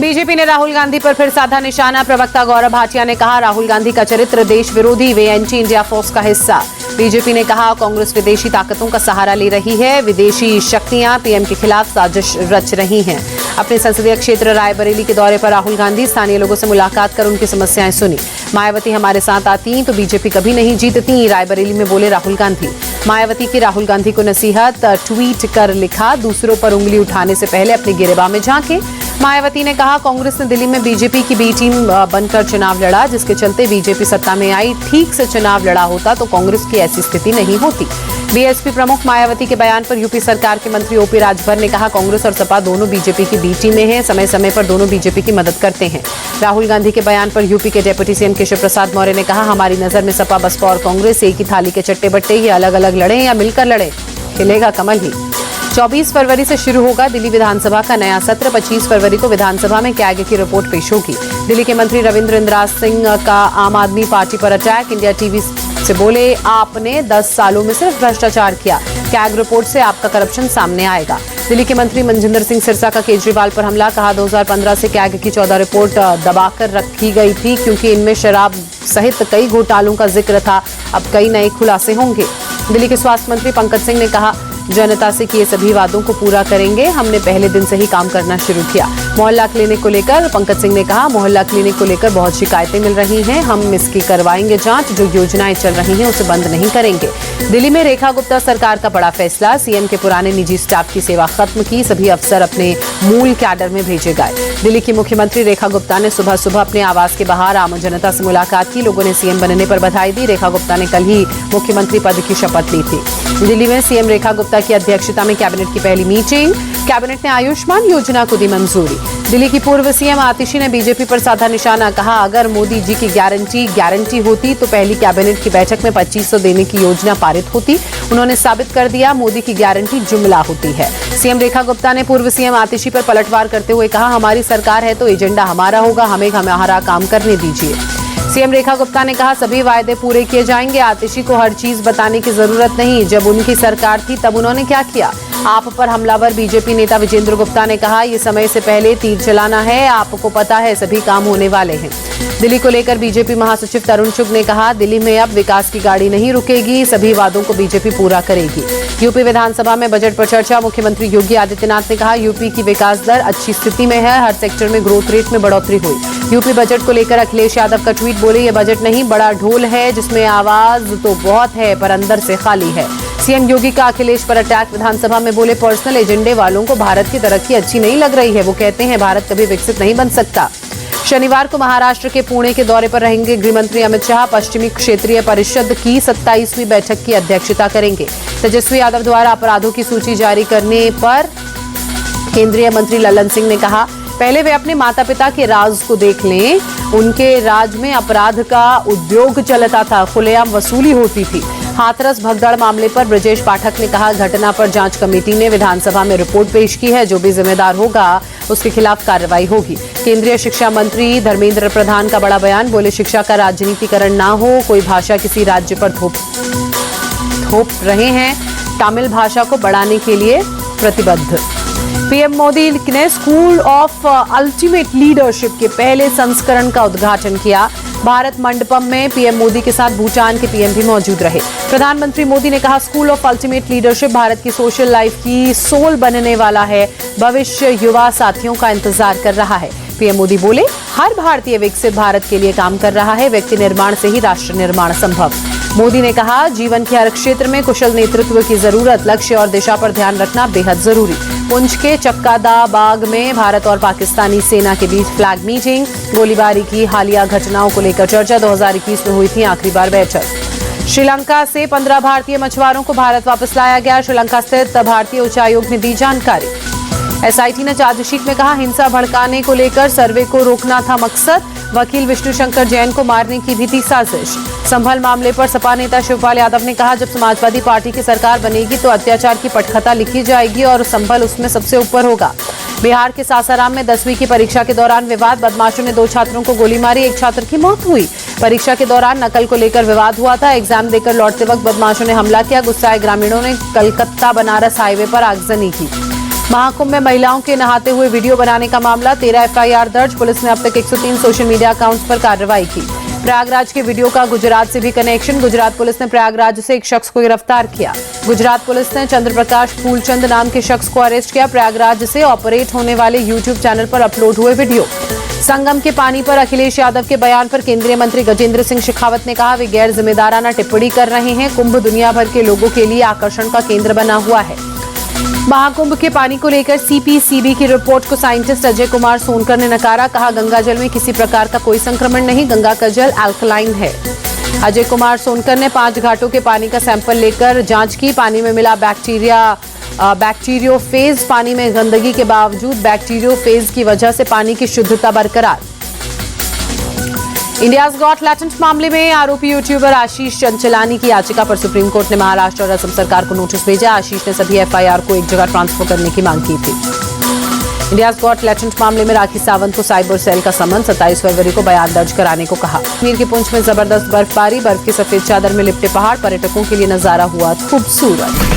BJP ने राहुल गांधी पर फिर साधा निशाना। प्रवक्ता गौरव भाटिया ने कहा, राहुल गांधी का चरित्र देश विरोधी, वे एंटी इंडिया फोर्स का हिस्सा। बीजेपी ने कहा, कांग्रेस विदेशी ताकतों का सहारा ले रही है, विदेशी शक्तियां पीएम के खिलाफ साजिश रच रही हैं। अपने संसदीय क्षेत्र रायबरेली के दौरे पर राहुल गांधी स्थानीय लोगों से मुलाकात कर उनकी समस्याएं सुनी। मायावती हमारे साथ आती तो बीजेपी कभी नहीं जीतती, रायबरेली में बोले राहुल गांधी। मायावती की राहुल गांधी को नसीहत, ट्वीट कर लिखा, दूसरों पर उंगली उठाने से पहले अपने गिरेबान में झांके। मायावती ने कहा, कांग्रेस ने दिल्ली में बीजेपी की बी टीम बनकर चुनाव लड़ा, जिसके चलते बीजेपी सत्ता में आई। ठीक से चुनाव लड़ा होता तो कांग्रेस की ऐसी स्थिति नहीं होती। बीएसपी प्रमुख मायावती के बयान पर यूपी सरकार के मंत्री ओपी राजभर ने कहा, कांग्रेस और सपा दोनों बीजेपी की बी टीम में हैं, समय समय पर दोनों बीजेपी की मदद करते हैं। राहुल गांधी के बयान पर यूपी के डिप्टी सीएम केशव प्रसाद मौर्य ने कहा, हमारी नजर में सपा बसपा और कांग्रेस एक ही थाली के चट्टे बट्टे, ये अलग अलग लड़े या मिलकर लड़े, खिलेगा कमल ही। 24 फरवरी से शुरू होगा दिल्ली विधानसभा का नया सत्र। 25 फरवरी को विधानसभा में कैग की रिपोर्ट पेश होगी। दिल्ली के मंत्री रविंद्र इंद्राज सिंह का आम आदमी पार्टी पर अटैक। इंडिया टीवी से बोले, आपने 10 सालों में सिर्फ भ्रष्टाचार किया, कैग रिपोर्ट से आपका करप्शन सामने आएगा। दिल्ली के मंत्री मनजिंदर सिंह सिरसा का केजरीवाल पर हमला। कहा, 2015 से कैग की 14 रिपोर्ट दबाकर रखी गई थी क्योंकि इनमें शराब सहित कई घोटालों का जिक्र था। अब कई नए खुलासे होंगे। दिल्ली के स्वास्थ्य मंत्री पंकज सिंह ने कहा, जनता से किए सभी वादों को पूरा करेंगे, हमने पहले दिन से ही काम करना शुरू किया। मोहल्ला क्लिनिक को लेकर पंकज सिंह ने कहा, मोहल्ला क्लिनिक को लेकर बहुत शिकायतें मिल रही हैं, हम इसकी करवाएंगे जांच, जो योजनाएं चल रही हैं उसे बंद नहीं करेंगे। दिल्ली में रेखा गुप्ता सरकार का बड़ा फैसला, सीएम के पुराने निजी स्टाफ की सेवा खत्म की, सभी अफसर अपने मूल कैडर में भेजे गए। दिल्ली की मुख्यमंत्री रेखा गुप्ता ने सुबह सुबह अपने आवास के बाहर आम जनता से मुलाकात की, लोगों ने सीएम बनने पर बधाई दी। रेखा गुप्ता ने कल ही मुख्यमंत्री पद की शपथ ली थी। दिल्ली में सीएम रेखा गुप्ता की अध्यक्षता में कैबिनेट की पहली मीटिंग, कैबिनेट ने आयुष्मान योजना को दी मंजूरी। दिल्ली की पूर्व सीएम आतिशी ने बीजेपी पर साधा निशाना। कहा, अगर मोदी जी की गारंटी होती तो पहली कैबिनेट की बैठक में 2500 देने की योजना पारित होती। उन्होंने साबित कर दिया, मोदी की गारंटी जुमला होती है। सीएम रेखा गुप्ता ने पूर्व सीएम आतिशी पर पलटवार करते हुए कहा, हमारी सरकार है तो एजेंडा हमारा होगा, हमें हमारा काम करने दीजिए। सीएम रेखा गुप्ता ने कहा, सभी वायदे पूरे किए जाएंगे, आतिशी को हर चीज बताने की जरूरत नहीं, जब उनकी सरकार थी तब उन्होंने क्या किया। आप पर हमलावर बीजेपी नेता विजेंद्र गुप्ता ने कहा, ये समय से पहले तीर चलाना है, आपको पता है सभी काम होने वाले हैं। दिल्ली को लेकर बीजेपी महासचिव तरुण चुग ने कहा, दिल्ली में अब विकास की गाड़ी नहीं रुकेगी, सभी वादों को बीजेपी पूरा करेगी। यूपी विधानसभा में बजट पर चर्चा। मुख्यमंत्री योगी आदित्यनाथ ने कहा, यूपी की विकास दर अच्छी स्थिति में है, हर सेक्टर में ग्रोथ रेट में बढ़ोतरी हुई। यूपी बजट को लेकर अखिलेश यादव का ट्वीट, बोले, ये बजट नहीं बड़ा ढोल है जिसमें आवाज तो बहुत है पर अंदर से खाली है। सीएम योगी का अखिलेश पर अटैक। विधानसभा में बोले, पर्सनल एजेंडे वालों को भारत की तरक्की अच्छी नहीं लग रही है, वो कहते हैं भारत कभी विकसित नहीं बन सकता। शनिवार को महाराष्ट्र के पुणे के दौरे पर रहेंगे गृहमंत्री अमित शाह। पश्चिमी क्षेत्रीय परिषद की 27वीं बैठक की अध्यक्षता करेंगे। तेजस्वी यादव द्वारा अपराधों की सूची जारी करने पर केंद्रीय मंत्री लल्लन सिंह ने कहा, पहले वे अपने माता पिता के राज को देख लें, उनके राज में अपराध का उद्योग चलता था, खुलेआम वसूली होती थी। हाथरस भगदड़ मामले पर ब्रजेश पाठक ने कहा, घटना पर जांच कमेटी ने विधानसभा में रिपोर्ट पेश की है, जो भी जिम्मेदार होगा उसके खिलाफ कार्रवाई होगी। केंद्रीय शिक्षा मंत्री धर्मेंद्र प्रधान का बड़ा बयान, बोले, शिक्षा का राजनीतिकरण ना हो, कोई भाषा किसी राज्य पर थोप रहे हैं, तमिल भाषा को बढ़ाने के लिए प्रतिबद्ध। पीएम मोदी ने स्कूल ऑफ अल्टीमेट लीडरशिप के पहले संस्करण का उद्घाटन किया। भारत मंडपम में पीएम मोदी के साथ भूटान के पीएम भी मौजूद रहे। प्रधानमंत्री मोदी ने कहा, school of ultimate leadership Bharat की सोशल लाइफ की सोल बनने वाला है, भविष्य युवा साथियों का इंतजार कर रहा है। पीएम मोदी बोले, हर भारतीय विकसित भारत के लिए काम कर रहा है, व्यक्ति निर्माण से ही राष्ट्र निर्माण संभव। मोदी ने कहा, जीवन के हर क्षेत्र में कुशल नेतृत्व की जरूरत, लक्ष्य और दिशा पर ध्यान रखना बेहद जरूरी। पुंछ के चक्कादा बाग में भारत और पाकिस्तानी सेना के बीच फ्लैग मीटिंग। गोलीबारी की हालिया घटनाओं को लेकर चर्चा। 2021 में हुई थी आखिरी बार बैठक। श्रीलंका से 15 भारतीय मछुआरों को भारत वापस लाया गया। श्रीलंका स्थित भारतीय उच्चायोग ने दी जानकारी। एसआईटी ने चार्जशीट में कहा, हिंसा भड़काने को लेकर सर्वे को रोकना था मकसद, वकील विष्णु शंकर जैन को मारने की भी थी साजिश। संभल मामले पर सपा नेता शिवपाल यादव ने कहा, जब समाजवादी पार्टी की सरकार बनेगी तो अत्याचार की पटकथा लिखी जाएगी और संभल उसमें सबसे ऊपर होगा। बिहार के सासाराम में 10वीं की परीक्षा के दौरान विवाद, बदमाशों ने 2 छात्रों को गोली मारी, एक छात्र की मौत हुई। परीक्षा के दौरान नकल को लेकर विवाद हुआ था। एग्जाम देकर लौटते वक्त बदमाशों ने हमला किया। गुस्साए ग्रामीणों ने कलकत्ता बनारस हाईवे पर आगजनी की। महाकुंभ में महिलाओं के नहाते हुए वीडियो बनाने का मामला, 13 एफआईआर दर्ज। पुलिस ने अब तक 103 सोशल मीडिया अकाउंट्स पर कार्रवाई की। प्रयागराज के वीडियो का गुजरात से भी कनेक्शन, गुजरात पुलिस ने प्रयागराज से एक शख्स को गिरफ्तार किया। गुजरात पुलिस ने चंद्र प्रकाश फूलचंद नाम के शख्स को अरेस्ट किया। प्रयागराज से ऑपरेट होने वाले यूट्यूब चैनल पर अपलोड हुए वीडियो। संगम के पानी पर अखिलेश यादव के बयान पर केंद्रीय मंत्री गजेंद्र सिंह शेखावत ने कहा, वे गैर जिम्मेदाराना टिप्पणी कर रहे हैं। कुंभ दुनिया भर के लोगों के लिए आकर्षण का केंद्र बना हुआ है। महाकुंभ के पानी को लेकर सीपीसीबी की रिपोर्ट को साइंटिस्ट अजय कुमार सोनकर ने नकारा। कहा, गंगा जल में किसी प्रकार का कोई संक्रमण नहीं, गंगा का जल अल्कलाइन है। अजय कुमार सोनकर ने 5 घाटों के पानी का सैंपल लेकर जांच की। पानी में मिला बैक्टीरियोफेज। पानी में गंदगी के बावजूद बैक्टीरियोफेज की वजह से पानी की शुद्धता बरकरार। इंडियाज गॉट टैलेंट मामले में आरोपी यूट्यूबर आशीष चंचलानी की याचिका पर सुप्रीम कोर्ट ने महाराष्ट्र और असम सरकार को नोटिस भेजा। आशीष ने सभी एफआईआर को एक जगह ट्रांसफर करने की मांग की थी। इंडियाज गॉट टैलेंट मामले में राखी सावंत को साइबर सेल का समन, 27 फरवरी को बयान दर्ज कराने को कहा। कश्मीर के पुंछ में जबरदस्त बर्फबारी, बर्फ की सफेद चादर में लिपटे पहाड़, पर्यटकों के लिए नजारा हुआ खूबसूरत।